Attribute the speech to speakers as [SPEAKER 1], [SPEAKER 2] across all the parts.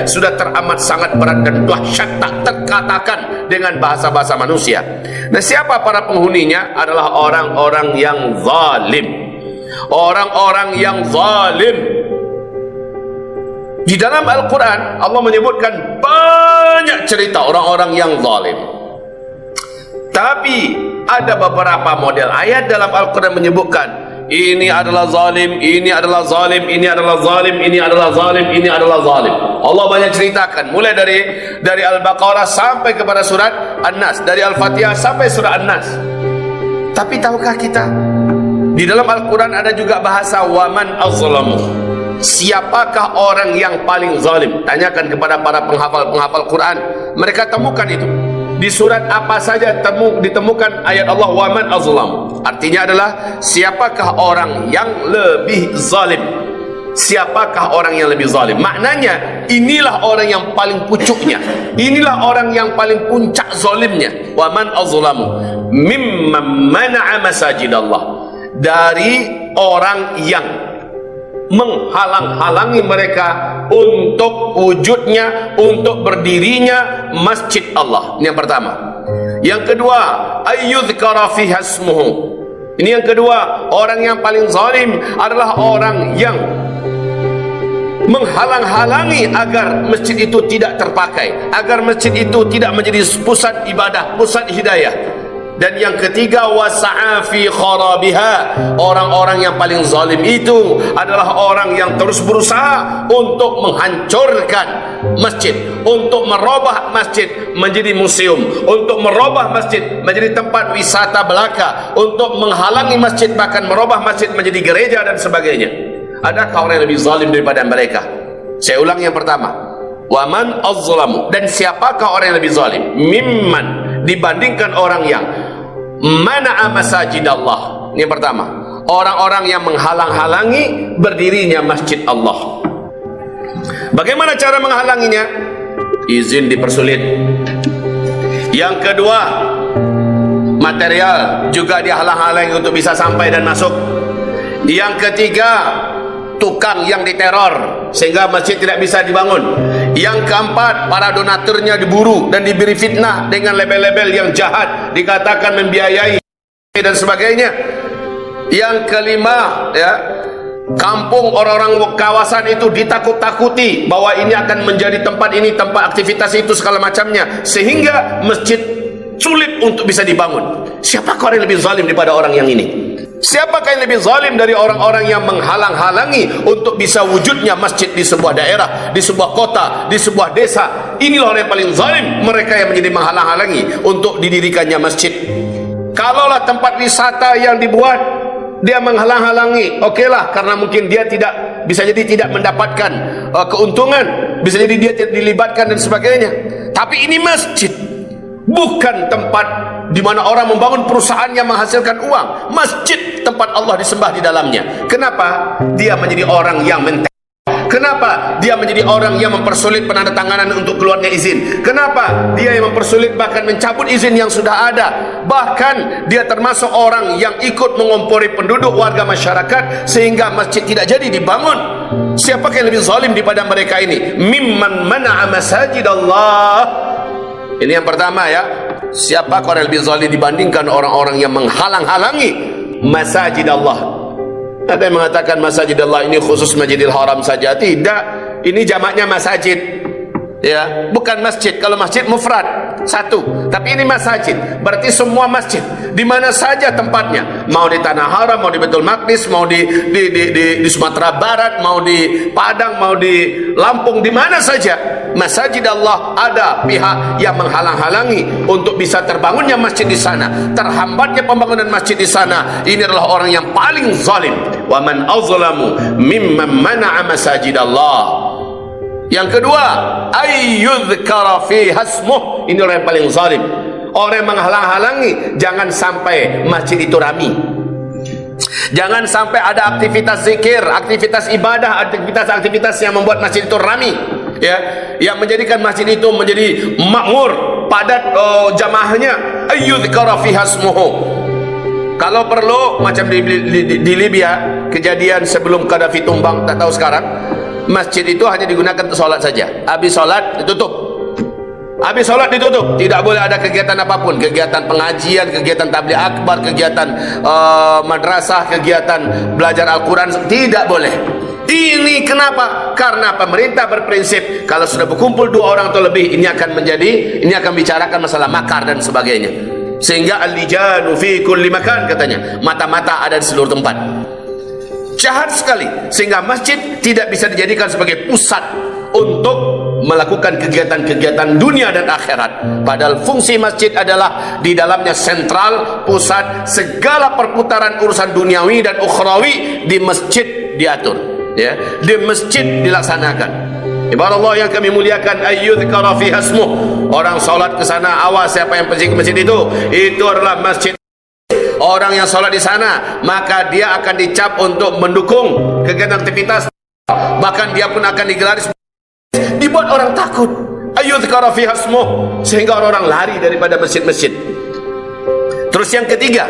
[SPEAKER 1] sudah teramat sangat berat dan dahsyat, tak terkatakan dengan bahasa-bahasa manusia. Nah, siapa para penghuninya? Adalah orang-orang yang zalim. Orang-orang yang zalim. Di dalam Al-Quran Allah menyebutkan banyak cerita orang-orang yang zalim. Tapi ada beberapa model ayat dalam Al-Quran menyebutkan ini adalah zalim, ini adalah zalim, ini adalah zalim, ini adalah zalim, ini adalah zalim. Allah banyak ceritakan mulai dari Al-Baqarah sampai kepada surat An-Nas, dari Al-Fatihah sampai surat An-Nas. Tapi tahukah kita di dalam Al-Quran ada juga bahasa waman azlamu. Siapakah orang yang paling zalim? Tanyakan kepada para penghafal Quran. Mereka temukan itu. Di surat apa saja ditemukan ayat Allah waman azlam. Artinya adalah siapakah orang yang lebih zalim? Siapakah orang yang lebih zalim? Maknanya inilah orang yang paling pucuknya. Inilah orang yang paling puncak zalimnya. Waman azlamu mimman mana'a masajidallah. Dari orang yang menghalang-halangi mereka untuk wujudnya, untuk berdirinya masjid Allah. Ini yang pertama. Yang kedua, ayyudhkara fiha ismuhu. Ini yang kedua, orang yang paling zalim adalah orang yang menghalang-halangi agar masjid itu tidak terpakai, agar masjid itu tidak menjadi pusat ibadah, pusat hidayah. Dan yang ketiga, wasa'a fi kharabiha. Orang-orang yang paling zalim itu adalah orang yang terus berusaha untuk menghancurkan masjid, untuk merubah masjid menjadi museum, untuk merubah masjid menjadi tempat wisata belaka, untuk menghalangi masjid, bahkan merubah masjid menjadi gereja dan sebagainya. Adakah orang yang lebih zalim daripada mereka? Saya ulang yang pertama, waman azlamu. Dan siapakah orang yang lebih zalim? Mimman, dibandingkan orang yang mana'a masajid Allah. Ini yang pertama, orang-orang yang menghalang-halangi berdirinya masjid Allah. Bagaimana cara menghalanginya? Izin dipersulit. Yang kedua, material juga dihalang-halangi untuk bisa sampai dan masuk. Yang ketiga, tukang yang diteror sehingga masjid tidak bisa dibangun. Yang keempat, para donaturnya diburu dan diberi fitnah dengan label-label yang jahat, dikatakan membiayai dan sebagainya. Yang kelima, ya, kampung orang-orang kawasan itu ditakut-takuti bahwa ini akan menjadi tempat ini, tempat aktivitas itu segala macamnya, sehingga masjid sulit untuk bisa dibangun. Siapakah orang yang lebih zalim daripada orang yang ini? Siapakah yang lebih zalim dari orang-orang yang menghalang-halangi untuk bisa wujudnya masjid di sebuah daerah, di sebuah kota, di sebuah desa? Inilah orang yang paling zalim, mereka yang menjadi menghalang-halangi untuk didirikannya masjid. Kalaulah tempat wisata yang dibuat, dia menghalang-halangi, okeylah, karena mungkin dia tidak, bisa jadi tidak mendapatkan keuntungan, bisa jadi dia tidak dilibatkan dan sebagainya. Tapi ini masjid, bukan tempat di mana orang membangun perusahaan yang menghasilkan uang. Masjid, tempat Allah disembah di dalamnya. Kenapa dia menjadi orang yang Kenapa dia menjadi orang yang mempersulit penandatanganan untuk keluarnya izin? Kenapa dia yang mempersulit bahkan mencabut izin yang sudah ada? Bahkan dia termasuk orang yang ikut mengompori penduduk warga masyarakat sehingga masjid tidak jadi dibangun. Siapakah yang lebih zalim daripada mereka ini? Mimman mana'a masajid Allah. Ini yang pertama, ya. Siapakah orang yang lebih zalim dibandingkan orang-orang yang menghalang-halangi masajid Allah? Ada yang mengatakan masjid Allah ini khusus Masjidil Haram saja. Tidak, ini jamaknya masajid, ya, bukan masjid. Kalau masjid mufrad satu, tapi ini masajid, berarti semua masjid di mana saja tempatnya, mau di Tanah Haram, mau di Baitul Maqdis, mau di Sumatera Barat, mau di Padang, mau di Lampung, di mana saja masjid Allah, ada pihak yang menghalang-halangi untuk bisa terbangunnya masjid di sana, terhambatnya pembangunan masjid di sana. Ini adalah orang yang paling zalim. Wa man azlamu mimman mana'a masajid Allah. Yang kedua, ayyudhkara fiha ismuh. Ini orang yang paling zalim, orang yang menghalang-halangi jangan sampai masjid itu rami, jangan sampai ada aktivitas zikir, aktivitas ibadah, aktivitas yang membuat masjid itu rami, ya, yang menjadikan masjid itu menjadi makmur, padat jamaahnya. Ayyudhkara fiha ismuhu. Kalau perlu, macam di Libya, kejadian sebelum Gaddafi tumbang, tak tahu sekarang, masjid itu hanya digunakan untuk solat saja. Habis solat ditutup. Habis solat ditutup. Tidak boleh ada kegiatan apapun, kegiatan pengajian, kegiatan tabligh akbar, kegiatan madrasah, kegiatan belajar Al-Quran, tidak boleh. Ini kenapa? Karena pemerintah berprinsip kalau sudah berkumpul 2 orang atau lebih, ini akan bicarakan masalah makar dan sebagainya. Sehingga al-lijanu fi kulli makan, katanya, mata-mata ada di seluruh tempat. Jahat sekali, sehingga masjid tidak bisa dijadikan sebagai pusat untuk melakukan kegiatan-kegiatan dunia dan akhirat. Padahal fungsi masjid adalah di dalamnya sentral, pusat segala perputaran urusan duniawi dan ukhrawi di masjid diatur, ya, di masjid dilaksanakan. Ibarat Allah yang kami muliakan, ayyudhkara fiha ismuh. Orang salat ke sana, awas siapa yang pergi ke masjid itu adalah masjid. Orang yang salat di sana, maka dia akan dicap untuk mendukung kegiatan aktivitas, bahkan dia pun akan digelar, dibuat orang takut. Ayyudhkara fiha ismuh, sehingga orang-orang lari daripada masjid-masjid. Terus yang ketiga,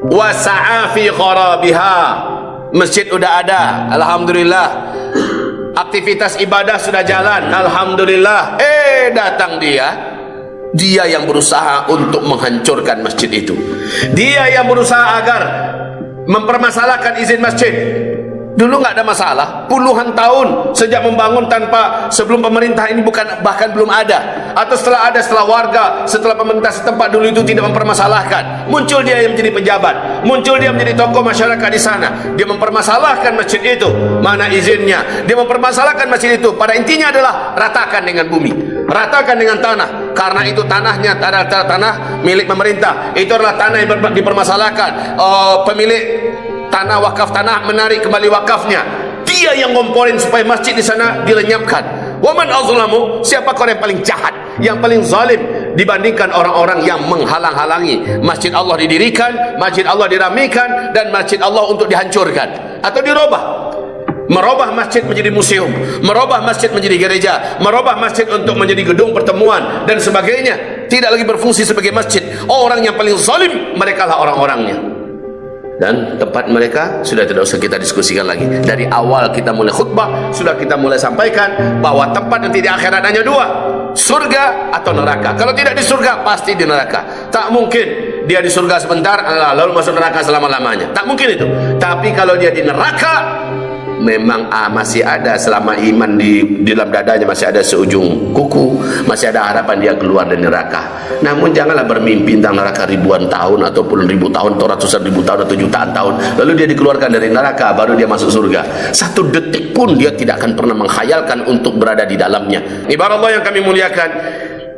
[SPEAKER 1] wasa'a fi kharabiha. Masjid udah ada, alhamdulillah. Aktivitas ibadah sudah jalan, alhamdulillah. Datang dia yang berusaha untuk menghancurkan masjid itu. Dia yang berusaha agar mempermasalahkan izin masjid. Dulu nggak ada masalah, puluhan tahun sejak membangun sebelum pemerintah ini bahkan belum ada, atau setelah ada, setelah warga, setelah pemerintah setempat dulu itu tidak mempermasalahkan, muncul dia yang menjadi pejabat, muncul dia menjadi tokoh masyarakat di sana, dia mempermasalahkan masjid itu, mana izinnya, dia mempermasalahkan masjid itu. Pada intinya adalah ratakan dengan bumi, ratakan dengan tanah, karena itu tanahnya tanah milik pemerintah, itu adalah tanah yang dipermasalahkan. Pemilik tanah wakaf, tanah menarik kembali wakafnya, dia yang ngomporin supaya masjid di sana dilenyapkan. Waman azlamu, siapa orang yang paling jahat, yang paling zalim dibandingkan orang-orang yang menghalang-halangi masjid Allah didirikan, masjid Allah diramikan, dan masjid Allah untuk dihancurkan atau dirubah. Merubah masjid menjadi museum, merubah masjid menjadi gereja, merubah masjid untuk menjadi gedung pertemuan dan sebagainya, tidak lagi berfungsi sebagai masjid. Orang yang paling zalim, mereka lah orang-orangnya. Dan tempat mereka sudah tidak usah kita diskusikan lagi. Dari awal kita mulai khutbah, sudah kita mulai sampaikan bahwa tempat nanti di akhirat hanya 2, surga atau neraka. Kalau tidak di surga, pasti di neraka. Tak mungkin dia di surga sebentar lalu masuk neraka selama-lamanya, tak mungkin itu. Tapi kalau dia di neraka, memang masih ada, selama iman di dalam dadanya masih ada seujung kuku, masih ada harapan dia keluar dari neraka. Namun janganlah bermimpi tentang neraka ribuan tahun ataupun 1000 tahun atau ratusan ribu tahun atau jutaan tahun lalu dia dikeluarkan dari neraka baru dia masuk surga. 1 detik pun dia tidak akan pernah menghayalkan untuk berada di dalamnya. Ibarat Allah yang kami muliakan,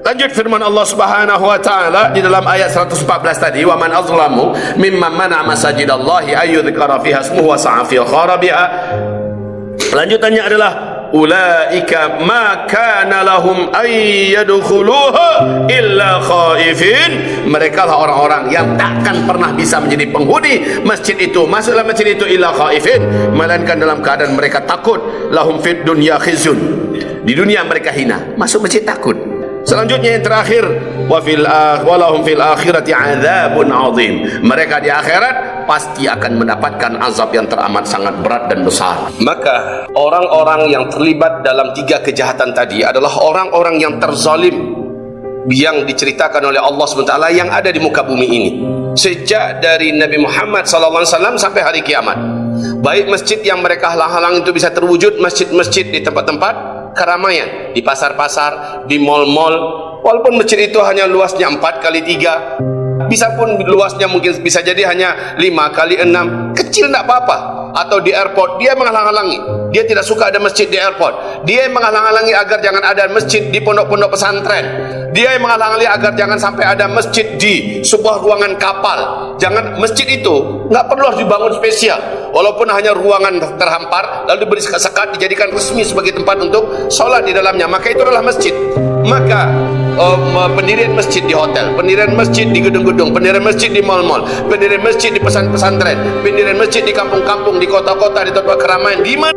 [SPEAKER 1] lanjut firman Allah Subhanahu wa taala di dalam ayat 114 tadi, wa man azlamu mimman mana'a masajidallahi ayyudhkara fiha ismuhu wa sa'a fi kharabiha. Lanjutannya adalah ulaika ma kana lahum ay yadkhuluha illa khaifin. Mereka lah orang-orang yang takkan pernah bisa menjadi penghuni masjid itu, masuklah masjid itu illa khaifin, melainkan dalam keadaan mereka takut. Lahum fid dunya khizyun, di dunia mereka hina, masuk masjid takut. Selanjutnya yang terakhir, walahum fil akhirati adzabun azim. Mereka di akhirat pasti akan mendapatkan azab yang teramat sangat berat dan besar. Maka orang-orang yang terlibat dalam 3 kejahatan tadi adalah orang-orang yang terzalim yang diceritakan oleh Allah SWT yang ada di muka bumi ini sejak dari Nabi Muhammad SAW sampai hari kiamat. Baik masjid yang mereka halang-halang itu bisa terwujud, masjid-masjid di tempat-tempat keramaian, di pasar-pasar, di mal-mal, walaupun masjid itu hanya luasnya 4x3, bisa pun luasnya mungkin bisa jadi hanya 5x6, kecil tidak apa-apa. Atau di airport, dia menghalang-halangi, dia tidak suka ada masjid di airport, dia menghalang-halangi agar jangan ada masjid di pondok-pondok pesantren, dia menghalang-halangi agar jangan sampai ada masjid di sebuah ruangan kapal. Jangan, masjid itu nggak perlu harus dibangun spesial, walaupun hanya ruangan terhampar lalu diberi sekat, dijadikan resmi sebagai tempat untuk sholat di dalamnya, maka itu adalah masjid. Maka pendirian masjid di hotel, pendirian masjid di gedung-gedung, pendirian masjid di mal-mal, pendirian masjid di pesantren, pendirian masjid di kampung-kampung, di kota-kota, di tempat keramaian, di mana